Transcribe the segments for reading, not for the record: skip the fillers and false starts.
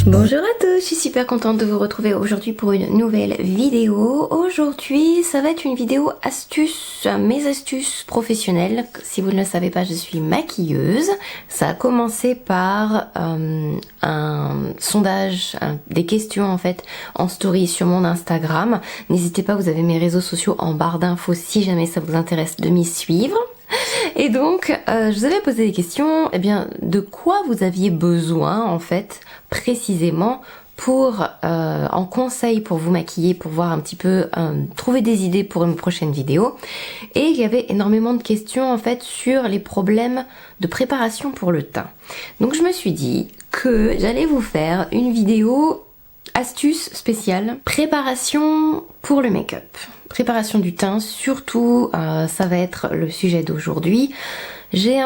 Bonjour à tous, je suis super contente de vous retrouver aujourd'hui pour une nouvelle vidéo. Aujourd'hui, ça va être une vidéo astuces, mes astuces professionnelles. Si vous ne le savez pas, je suis maquilleuse. Ça a commencé par un sondage, des questions en fait en story sur mon Instagram. N'hésitez pas, vous avez mes réseaux sociaux en barre d'infos si jamais ça vous intéresse de m'y suivre. Et donc, je vous avais posé des questions, eh bien, de quoi vous aviez besoin, en fait, précisément, pour, en conseil pour vous maquiller, pour voir un petit peu, trouver des idées pour une prochaine vidéo. Et il y avait énormément de questions, en fait, sur les problèmes de préparation pour le teint. Donc, je me suis dit que j'allais vous faire une vidéo astuce spéciale, préparation pour le make-up. Préparation du teint, surtout, ça va être le sujet d'aujourd'hui. J'ai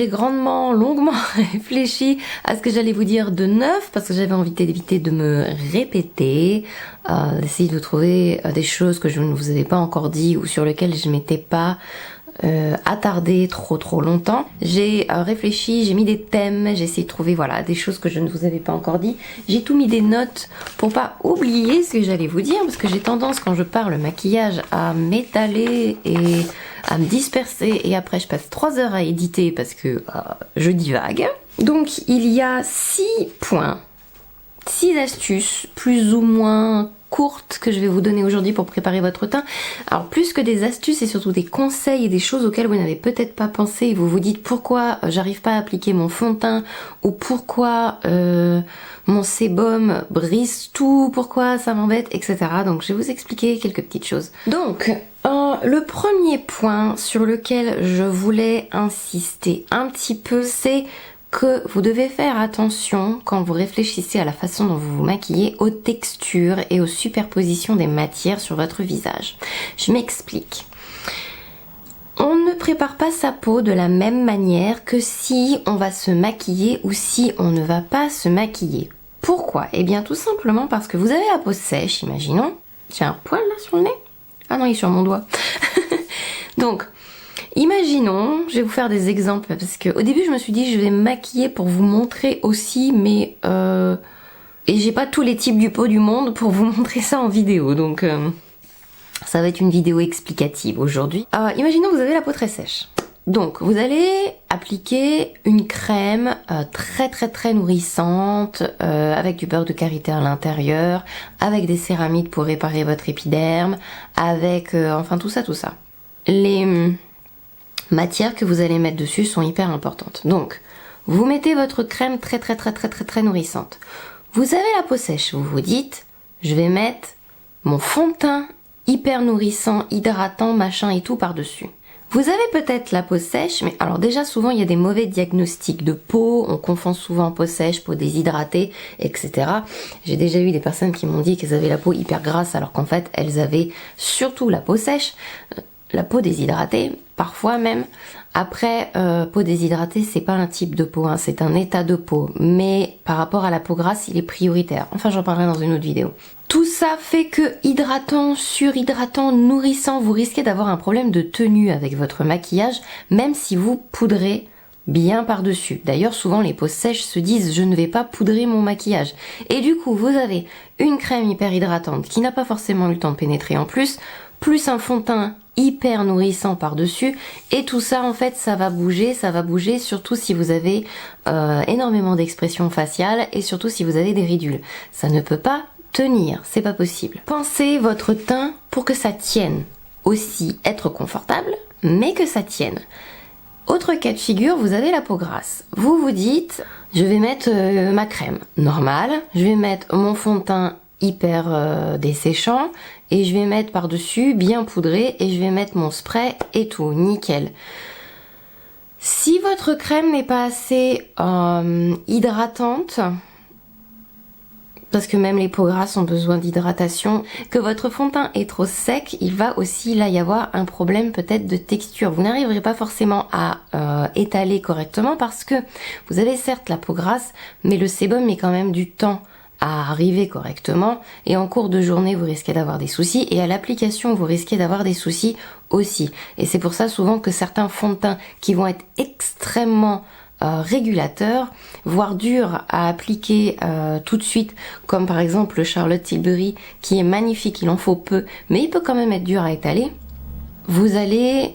grandement, longuement réfléchi à ce que j'allais vous dire de neuf, parce que j'avais envie d'éviter de me répéter, d'essayer de trouver des choses que je ne vous avais pas encore dit ou sur lesquelles je m'étais pas attardé trop longtemps. J'ai réfléchi, j'ai mis des thèmes, j'ai essayé de trouver voilà des choses que je ne vous avais pas encore dit. J'ai tout mis des notes pour pas oublier ce que j'allais vous dire, parce que j'ai tendance quand je parle maquillage à m'étaler et à me disperser, et après je passe 3 heures à éditer parce que je divague. Donc il y a 6 points, 6 astuces plus ou moins courtes que je vais vous donner aujourd'hui pour préparer votre teint. Alors plus que des astuces, c'est surtout des conseils et des choses auxquelles vous n'avez peut-être pas pensé et vous vous dites pourquoi j'arrive pas à appliquer mon fond de teint, ou pourquoi mon sébum brise tout, pourquoi ça m'embête, etc. Donc je vais vous expliquer quelques petites choses. Donc le premier point sur lequel je voulais insister un petit peu, c'est que vous devez faire attention quand vous réfléchissez à la façon dont vous vous maquillez, aux textures et aux superpositions des matières sur votre visage. Je m'explique. On ne prépare pas sa peau de la même manière que si on va se maquiller ou si on ne va pas se maquiller. Pourquoi? Eh bien tout simplement parce que vous avez la peau sèche, imaginons. J'ai un poil là sur le nez? Ah non, il est sur mon doigt. Donc, imaginons, je vais vous faire des exemples parce que au début je me suis dit je vais me maquiller pour vous montrer aussi, mais et j'ai pas tous les types du pot du monde pour vous montrer ça en vidéo, donc ça va être une vidéo explicative aujourd'hui. Imaginons que vous avez la peau très sèche. Donc vous allez appliquer une crème très nourrissante avec du beurre de karité à l'intérieur, avec des céramides pour réparer votre épiderme, avec enfin tout ça. Les matières que vous allez mettre dessus sont hyper importantes. Donc vous mettez votre crème très nourrissante. Vous avez la peau sèche, vous vous dites je vais mettre mon fond de teint hyper nourrissant, hydratant, machin et tout par-dessus. Vous avez peut-être la peau sèche, mais alors déjà souvent il y a des mauvais diagnostics de peau, on confond souvent peau sèche, peau déshydratée, etc. J'ai déjà eu des personnes qui m'ont dit qu'elles avaient la peau hyper grasse alors qu'en fait elles avaient surtout la peau sèche, la peau déshydratée, parfois même. Après, peau déshydratée, c'est pas un type de peau, hein, c'est un état de peau, mais par rapport à la peau grasse, il est prioritaire. Enfin, j'en parlerai dans une autre vidéo. Tout ça fait que hydratant, surhydratant, nourrissant, vous risquez d'avoir un problème de tenue avec votre maquillage, même si vous poudrez bien par-dessus. D'ailleurs, souvent les peaux sèches se disent je ne vais pas poudrer mon maquillage. Et du coup, vous avez une crème hyper hydratante qui n'a pas forcément eu le temps de pénétrer en plus un fond de teint hyper nourrissant par-dessus, et tout ça en fait ça va bouger surtout si vous avez énormément d'expressions faciales et surtout si vous avez des ridules. Ça ne peut pas tenir, c'est pas possible. Pensez votre teint pour que ça tienne, aussi être confortable mais que ça tienne. Autre cas de figure, vous avez la peau grasse. Vous vous dites je vais mettre ma crème normale, je vais mettre mon fond de teint hyper desséchant et je vais mettre par-dessus bien poudré et je vais mettre mon spray et tout, nickel. Si votre crème n'est pas assez hydratante, parce que même les peaux grasses ont besoin d'hydratation, que votre fond de teint est trop sec, il va aussi là y avoir un problème peut-être de texture. Vous n'arriverez pas forcément à étaler correctement parce que vous avez certes la peau grasse, mais le sébum met quand même du temps à arriver correctement, et en cours de journée vous risquez d'avoir des soucis, et à l'application vous risquez d'avoir des soucis aussi. Et c'est pour ça souvent que certains fonds de teint qui vont être extrêmement régulateurs, voire durs à appliquer tout de suite, comme par exemple le Charlotte Tilbury qui est magnifique, il en faut peu, mais il peut quand même être dur à étaler, vous allez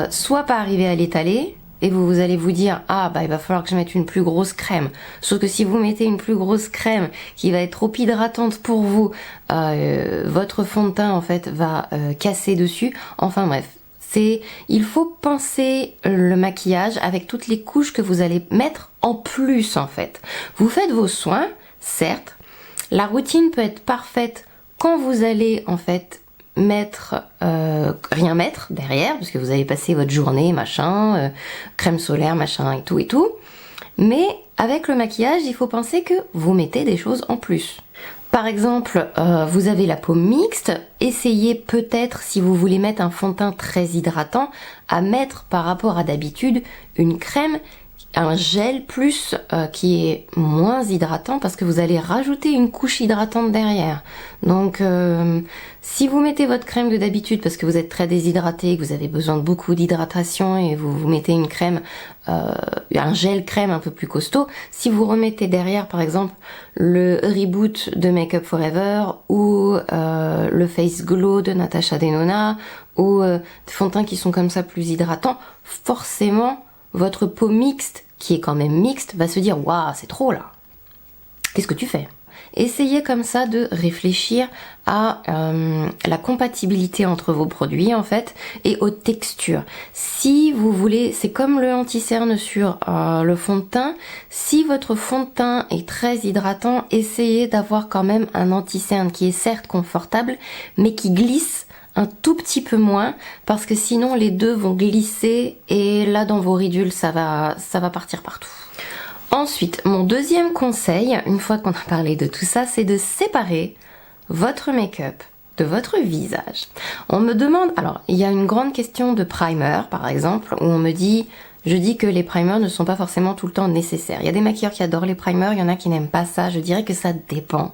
soit pas arriver à l'étaler, et vous allez vous dire ah bah il va falloir que je mette une plus grosse crème. Sauf que si vous mettez une plus grosse crème qui va être trop hydratante pour vous, votre fond de teint en fait va casser dessus. Enfin bref, il faut penser le maquillage avec toutes les couches que vous allez mettre en plus en fait. Vous faites vos soins, certes, la routine peut être parfaite quand vous allez en fait rien mettre derrière, parce que vous allez passer votre journée, machin, crème solaire, machin et tout. Mais avec le maquillage, il faut penser que vous mettez des choses en plus. Par exemple, vous avez la peau mixte, essayez peut-être, si vous voulez mettre un fond de teint très hydratant, à mettre par rapport à d'habitude une crème, un gel plus qui est moins hydratant parce que vous allez rajouter une couche hydratante derrière. Donc si vous mettez votre crème de d'habitude parce que vous êtes très déshydraté, que vous avez besoin de beaucoup d'hydratation et vous mettez une crème, un gel crème un peu plus costaud, si vous remettez derrière par exemple le Reboot de Make Up For Ever ou le Face Glow de Natasha Denona ou des fonds de teint qui sont comme ça plus hydratants, forcément votre peau mixte, qui est quand même mixte, va se dire « Waouh, c'est trop là !» Qu'est-ce que tu fais? Essayez comme ça de réfléchir à la compatibilité entre vos produits en fait et aux textures. Si vous voulez, c'est comme le anti-cerne sur le fond de teint, si votre fond de teint est très hydratant, essayez d'avoir quand même un anti-cerne qui est certes confortable mais qui glisse un tout petit peu moins parce que sinon les deux vont glisser et là dans vos ridules ça va partir partout. Ensuite, mon deuxième conseil, une fois qu'on a parlé de tout ça, c'est de séparer votre make-up de votre visage. On me demande, alors il y a une grande question de primer par exemple où on me dit, je dis que les primers ne sont pas forcément tout le temps nécessaires. Il y a des maquilleurs qui adorent les primers, il y en a qui n'aiment pas ça, je dirais que ça dépend.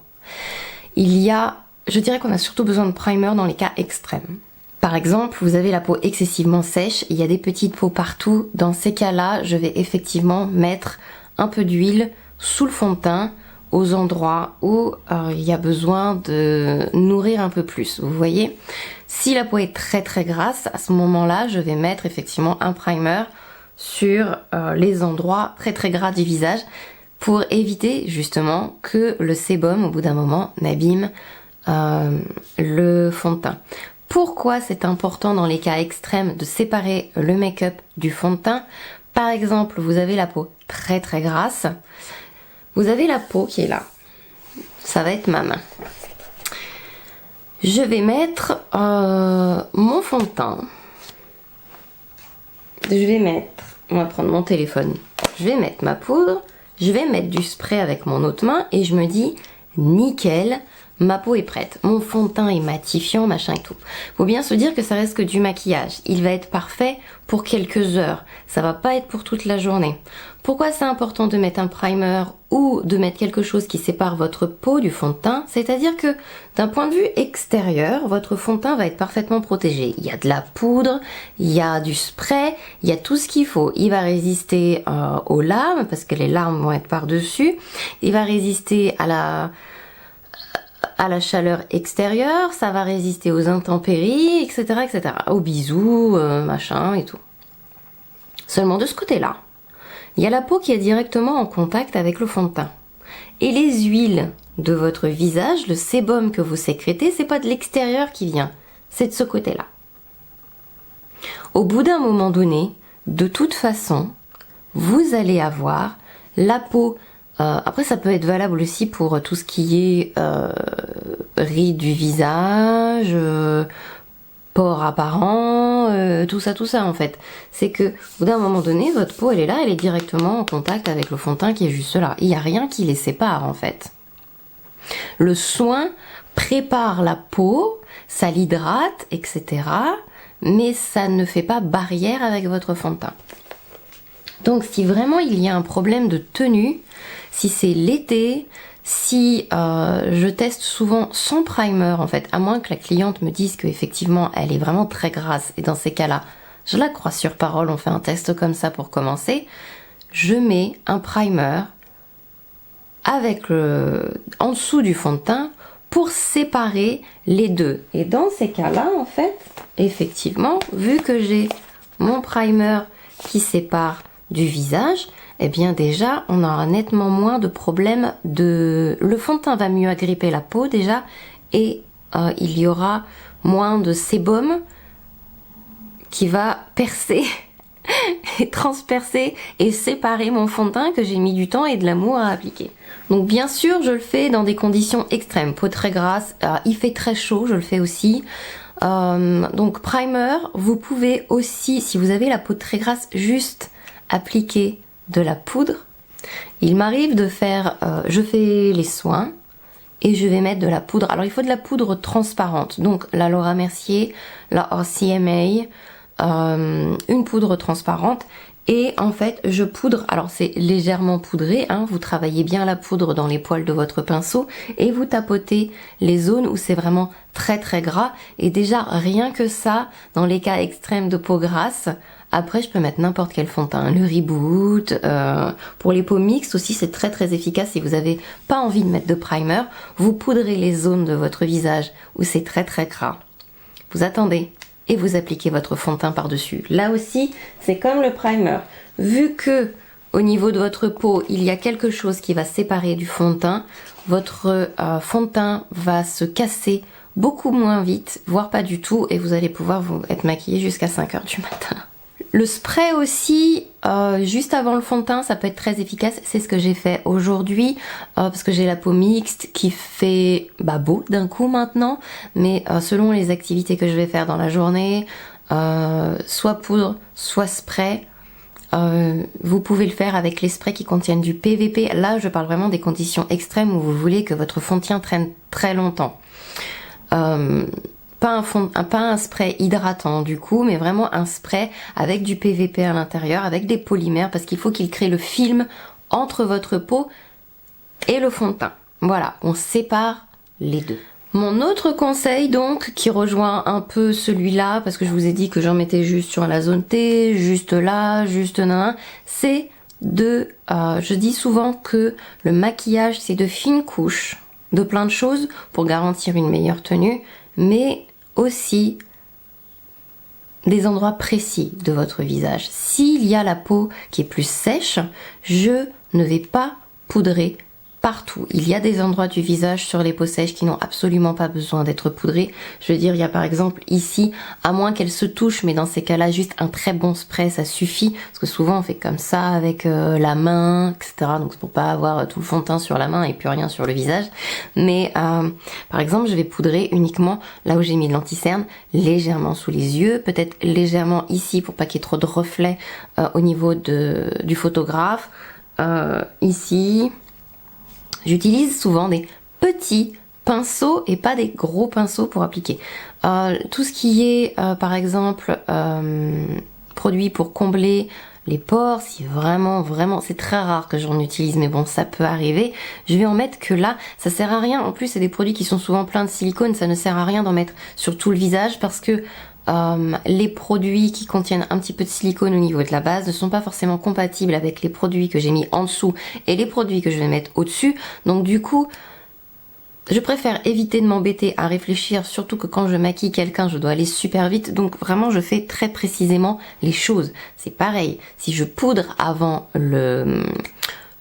Je dirais qu'on a surtout besoin de primer dans les cas extrêmes. Par exemple, vous avez la peau excessivement sèche, il y a des petites peaux partout. Dans ces cas-là, je vais effectivement mettre un peu d'huile sous le fond de teint aux endroits où il y a besoin de nourrir un peu plus. Vous voyez, si la peau est très très grasse, à ce moment-là, je vais mettre effectivement un primer sur les endroits très très gras du visage pour éviter justement que le sébum, au bout d'un moment, n'abîme le fond de teint. Pourquoi c'est important dans les cas extrêmes de séparer le make-up du fond de teint? Par exemple, vous avez la peau très très grasse, vous avez la peau qui est là, ça va être ma main. Je vais mettre mon fond de teint, on va prendre mon téléphone, je vais mettre ma poudre, je vais mettre du spray avec mon autre main et je me dis nickel, ma peau est prête, mon fond de teint est matifiant, machin et tout. Faut bien se dire que ça reste que du maquillage. Il va être parfait pour quelques heures. Ça va pas être pour toute la journée. Pourquoi c'est important de mettre un primer ou de mettre quelque chose qui sépare votre peau du fond de teint? C'est-à-dire que d'un point de vue extérieur, votre fond de teint va être parfaitement protégé. Il y a de la poudre, il y a du spray, il y a tout ce qu'il faut. Il va résister aux larmes parce que les larmes vont être par-dessus. Il va résister à la chaleur extérieure, ça va résister aux intempéries, etc., etc., aux bisous, machin et tout. Seulement de ce côté-là, il y a la peau qui est directement en contact avec le fond de teint. Et les huiles de votre visage, le sébum que vous sécrétez, c'est pas de l'extérieur qui vient, c'est de ce côté-là. Au bout d'un moment donné, de toute façon, vous allez avoir la peau. Après ça peut être valable aussi pour tout ce qui est rides du visage, pores apparents, tout ça en fait. C'est que au bout d'un moment donné, votre peau elle est là, elle est directement en contact avec le fond de teint qui est juste là. Il n'y a rien qui les sépare en fait. Le soin prépare la peau, ça l'hydrate, etc. Mais ça ne fait pas barrière avec votre fond de teint. Donc si vraiment il y a un problème de tenue, si c'est l'été, si je teste souvent sans primer en fait, à moins que la cliente me dise qu'effectivement elle est vraiment très grasse, et dans ces cas-là, je la crois sur parole, on fait un test comme ça pour commencer, je mets un primer avec en dessous du fond de teint pour séparer les deux. Et dans ces cas-là, en fait, effectivement, vu que j'ai mon primer qui sépare du visage, eh bien déjà, on aura nettement moins de problèmes de... Le fond de teint va mieux agripper la peau déjà, et il y aura moins de sébum qui va percer et transpercer et séparer mon fond de teint que j'ai mis du temps et de l'amour à appliquer. Donc bien sûr, je le fais dans des conditions extrêmes, peau très grasse, il fait très chaud, je le fais aussi. Donc primer, vous pouvez aussi, si vous avez la peau très grasse, juste appliquer de la poudre. Il m'arrive de faire, je fais les soins et je vais mettre de la poudre. Alors il faut de la poudre transparente, donc la Laura Mercier, la RCMA, une poudre transparente. Et en fait, je poudre, alors c'est légèrement poudré, hein, vous travaillez bien la poudre dans les poils de votre pinceau et vous tapotez les zones où c'est vraiment très très gras. Et déjà, rien que ça, dans les cas extrêmes de peau grasse, après je peux mettre n'importe quel fond de teint, le Reboot, pour les peaux mixtes aussi c'est très très efficace. Si vous n'avez pas envie de mettre de primer, vous poudrez les zones de votre visage où c'est très très gras. Vous attendez et vous appliquez votre fond de teint par-dessus. Là aussi, c'est comme le primer. Vu que au niveau de votre peau, il y a quelque chose qui va séparer du fond de teint, votre fond de teint va se casser beaucoup moins vite, voire pas du tout, et vous allez pouvoir vous être maquillé jusqu'à 5 h du matin. Le spray aussi, juste avant le fond de teint, ça peut être très efficace. C'est ce que j'ai fait aujourd'hui, parce que j'ai la peau mixte qui fait beau d'un coup maintenant. Mais selon les activités que je vais faire dans la journée, soit poudre, soit spray, vous pouvez le faire avec les sprays qui contiennent du PVP. Là, je parle vraiment des conditions extrêmes où vous voulez que votre fond de teint traîne très longtemps. Pas un spray hydratant du coup, mais vraiment un spray avec du PVP à l'intérieur, avec des polymères, parce qu'il faut qu'il crée le film entre votre peau et le fond de teint. Voilà, on sépare les deux. Mon autre conseil donc, qui rejoint un peu celui-là, parce que je vous ai dit que j'en mettais juste sur la zone T, juste là, juste là, c'est de... je dis souvent que le maquillage, c'est de fines couches, de plein de choses pour garantir une meilleure tenue, mais aussi des endroits précis de votre visage. S'il y a la peau qui est plus sèche, je ne vais pas poudrer partout. Il y a des endroits du visage sur les peaux sèches qui n'ont absolument pas besoin d'être poudrés. Je veux dire, il y a par exemple ici, à moins qu'elle se touche, mais dans ces cas-là, juste un très bon spray, ça suffit. Parce que souvent, on fait comme ça avec la main, etc. Donc c'est pour pas avoir tout le fond de teint sur la main et plus rien sur le visage. Mais par exemple, je vais poudrer uniquement là où j'ai mis de l'anti-cerne, légèrement sous les yeux, peut-être légèrement ici pour pas qu'il y ait trop de reflets au niveau du photographe. Ici... J'utilise souvent des petits pinceaux et pas des gros pinceaux pour appliquer. Tout ce qui est, par exemple, produit pour combler les pores, si vraiment, c'est très rare que j'en utilise, mais bon, ça peut arriver. Je vais en mettre que là, ça sert à rien. En plus, c'est des produits qui sont souvent pleins de silicone, ça ne sert à rien d'en mettre sur tout le visage parce que les produits qui contiennent un petit peu de silicone au niveau de la base ne sont pas forcément compatibles avec les produits que j'ai mis en dessous et les produits que je vais mettre au-dessus. Donc du coup, je préfère éviter de m'embêter à réfléchir, surtout que quand je maquille quelqu'un, je dois aller super vite. Donc vraiment, je fais très précisément les choses. C'est pareil, si je poudre avant le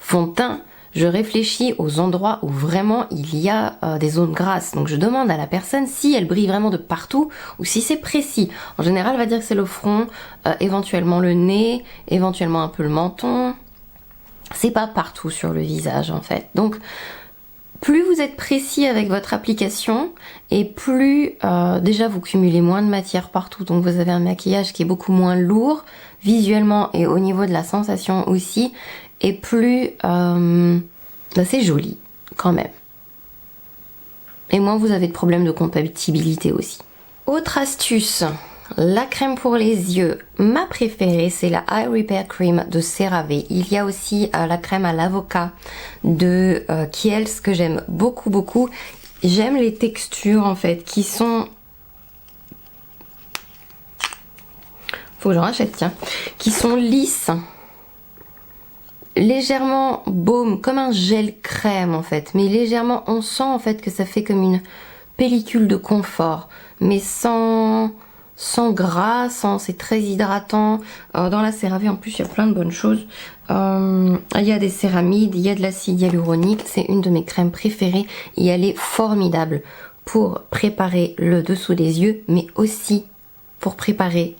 fond de teint, je réfléchis aux endroits où vraiment il y a des zones grasses. Donc je demande à la personne si elle brille vraiment de partout ou si c'est précis. En général, elle va dire que c'est le front, éventuellement le nez, éventuellement un peu le menton. C'est pas partout sur le visage en fait. Donc plus vous êtes précis avec votre application et plus déjà vous cumulez moins de matière partout. Donc vous avez un maquillage qui est beaucoup moins lourd visuellement et au niveau de la sensation aussi. Et plus c'est joli quand même. Et moins vous avez de problèmes de compatibilité aussi. Autre astuce, La crème pour les yeux, ma préférée, c'est la Eye Repair Cream de CeraVe. Il y a aussi la crème à l'avocat de Kiehl's que j'aime beaucoup, beaucoup. J'aime les textures en fait qui sont... Faut que j'en rachète, tiens. Qui sont lisses. Légèrement baume, comme un gel crème en fait. Mais légèrement, on sent en fait que ça fait comme une pellicule de confort. Mais sans gras, c'est très hydratant. Dans la CeraVe en plus il y a plein de bonnes choses. Il y a des céramides, il y a de l'acide hyaluronique. C'est une de mes crèmes préférées et elle est formidable pour préparer le dessous des yeux, mais aussi pour préparer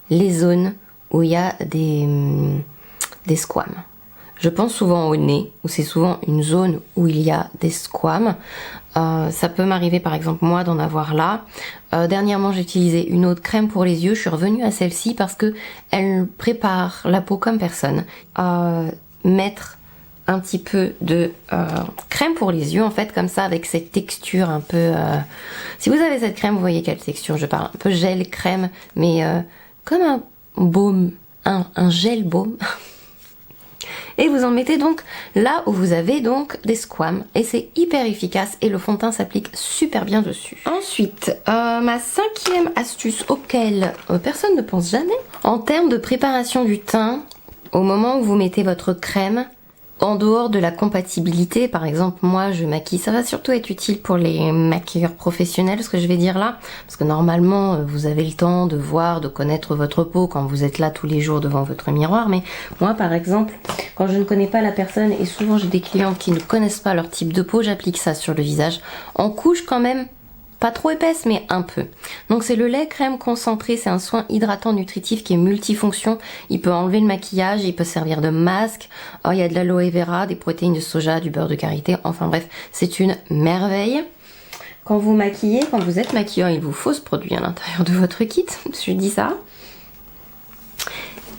les zones où il y a des squames. Je pense souvent au nez, où c'est souvent une zone où il y a des squames. Ça peut m'arriver par exemple moi d'en avoir là. Dernièrement j'ai utilisé une autre crème pour les yeux. Je suis revenue à celle-ci parce que elle prépare la peau comme personne. Mettre un petit peu de crème pour les yeux en fait comme ça avec cette texture un peu... Si vous avez cette crème vous voyez quelle texture je parle. Un peu gel crème mais comme un baume, un gel baume. Et vous en mettez donc là où vous avez donc des squames et c'est hyper efficace et le fond de teint s'applique super bien dessus. Ensuite, ma cinquième astuce auquel personne ne pense jamais, en termes de préparation du teint, au moment où vous mettez votre crème, en dehors de la compatibilité, par exemple moi je maquille, ça va surtout être utile pour les maquilleurs professionnels ce que je vais dire là, parce que normalement vous avez le temps de voir, de connaître votre peau quand vous êtes là tous les jours devant votre miroir, mais moi par exemple quand je ne connais pas la personne et souvent j'ai des clientes qui ne connaissent pas leur type de peau, j'applique ça sur le visage en couche quand même. Pas trop épaisse mais un peu. Donc c'est le lait crème concentré, c'est un soin hydratant nutritif qui est multifonction. Il peut enlever le maquillage, il peut servir de masque. Oh, il y a de l'aloe vera, des protéines de soja, du beurre de karité. Enfin bref, c'est une merveille. Quand vous maquillez, quand vous êtes maquilleur, il vous faut ce produit à l'intérieur de votre kit. Je dis ça.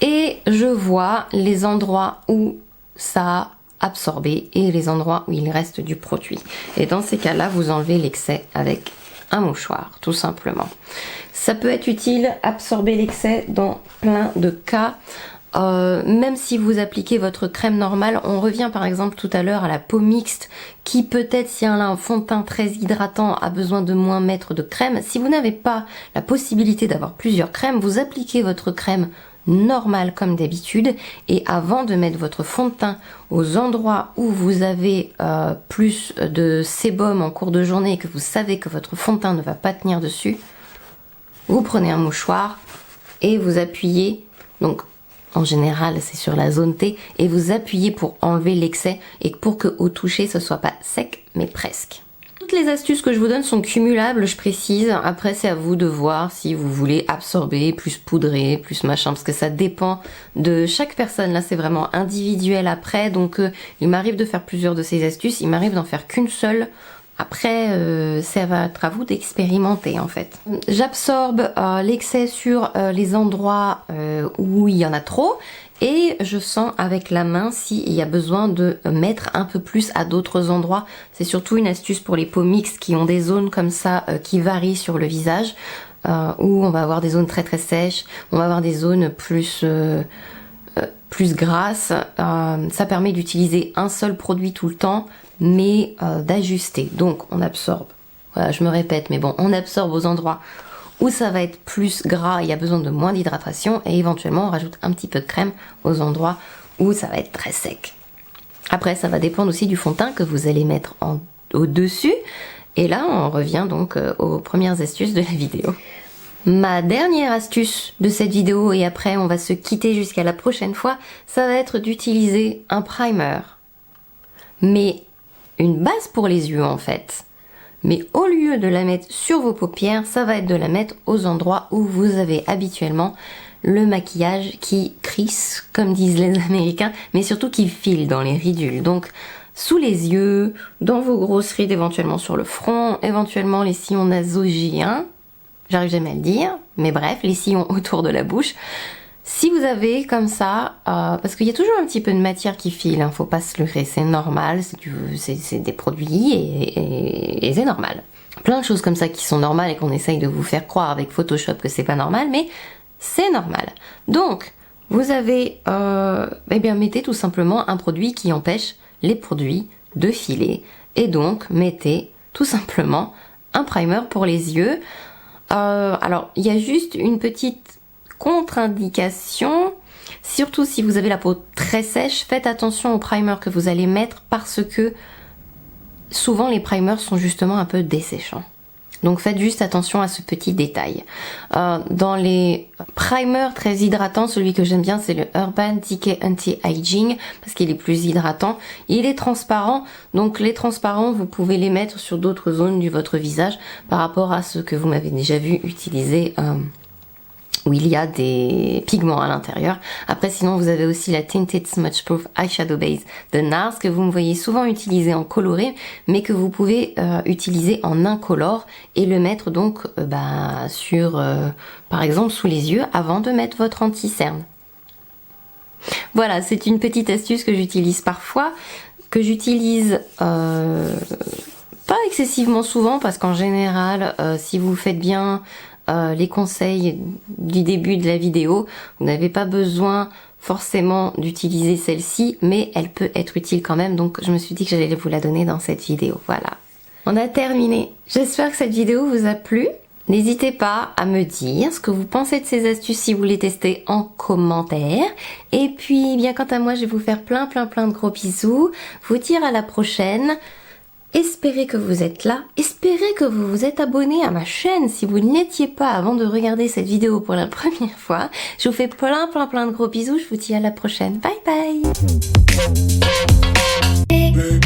Et je vois les endroits où ça a absorbé et les endroits où il reste du produit. Et dans ces cas-là, vous enlevez l'excès avec un mouchoir, tout simplement. Ça peut être utile, absorber l'excès dans plein de cas. Même si vous appliquez votre crème normale, on revient par exemple tout à l'heure à la peau mixte qui peut-être si elle a un fond de teint très hydratant a besoin de moins mettre de crème. Si vous n'avez pas la possibilité d'avoir plusieurs crèmes, vous appliquez votre crème normale comme d'habitude et avant de mettre votre fond de teint aux endroits où vous avez plus de sébum en cours de journée et que vous savez que votre fond de teint ne va pas tenir dessus, vous prenez un mouchoir et vous appuyez, donc en général c'est sur la zone T, et vous appuyez pour enlever l'excès et pour que au toucher ce soit pas sec mais presque. Toutes les astuces que je vous donne sont cumulables, je précise. Après, c'est à vous de voir si vous voulez absorber, plus poudrer, plus machin, parce que ça dépend de chaque personne. Là, c'est vraiment individuel après. Donc, il m'arrive de faire plusieurs de ces astuces. Il m'arrive d'en faire qu'une seule. Après, ça va être à vous d'expérimenter en fait. J'absorbe l'excès sur les endroits où il y en a trop. Et je sens avec la main s'il y a besoin de mettre un peu plus à d'autres endroits. C'est surtout une astuce pour les peaux mixtes qui ont des zones comme ça qui varient sur le visage. Où on va avoir des zones très très sèches, on va avoir des zones plus grasses. Ça permet d'utiliser un seul produit tout le temps, mais d'ajuster. Donc on absorbe. Voilà, je me répète, mais bon, on absorbe aux endroits où ça va être plus gras, il y a besoin de moins d'hydratation et éventuellement on rajoute un petit peu de crème aux endroits où ça va être très sec. Après ça va dépendre aussi du fond de teint que vous allez mettre au-dessus et là on revient donc aux premières astuces de la vidéo. Ma dernière astuce de cette vidéo et après on va se quitter jusqu'à la prochaine fois, ça va être d'utiliser un primer. Mais une base pour les yeux en fait. Mais au lieu de la mettre sur vos paupières, ça va être de la mettre aux endroits où vous avez habituellement le maquillage qui crisse, comme disent les Américains, mais surtout qui file dans les ridules. Donc sous les yeux, dans vos grosses rides, éventuellement sur le front, éventuellement les sillons nasogéens, j'arrive jamais à le dire, mais bref, les sillons autour de la bouche. Si vous avez comme ça, parce qu'il y a toujours un petit peu de matière qui file, hein, faut pas se leurrer, c'est normal, c'est des produits et c'est normal. plein de choses comme ça qui sont normales et qu'on essaye de vous faire croire avec Photoshop que c'est pas normal, mais c'est normal. Donc, vous avez, eh bien, mettez tout simplement un produit qui empêche les produits de filer. Et donc, mettez tout simplement un primer pour les yeux. Alors, il y a juste une petite contre-indication. Surtout si vous avez la peau très sèche, faites attention au primer que vous allez mettre parce que souvent les primers sont justement un peu desséchants. Donc faites juste attention à ce petit détail. Dans les primers très hydratants, celui que j'aime bien c'est le Urban Decay Anti-Aging parce qu'il est plus hydratant. Il est transparent, donc les transparents vous pouvez les mettre sur d'autres zones de votre visage par rapport à ce que vous m'avez déjà vu utiliser où il y a des pigments à l'intérieur. Après sinon vous avez aussi la Tinted Smudge Proof Eyeshadow Base de NARS que vous me voyez souvent utiliser en coloré mais que vous pouvez utiliser en incolore et le mettre donc sur par exemple sous les yeux avant de mettre votre anti-cerne. Voilà, c'est une petite astuce que j'utilise parfois, que j'utilise pas excessivement souvent parce qu'en général si vous faites bien les conseils du début de la vidéo, vous n'avez pas besoin forcément d'utiliser celle-ci, mais elle peut être utile quand même, donc je me suis dit que j'allais vous la donner dans cette vidéo. Voilà, on a terminé. J'espère que cette vidéo vous a plu. N'hésitez pas à me dire ce que vous pensez de ces astuces si vous les testez en commentaire. Et puis, bien quant à moi, je vais vous faire plein de gros bisous, vous dire à la prochaine. Espérez que vous êtes là, espérez que vous vous êtes abonné à ma chaîne si vous ne l'étiez pas avant de regarder cette vidéo pour la première fois. Je vous fais plein de gros bisous, je vous dis à la prochaine. Bye bye.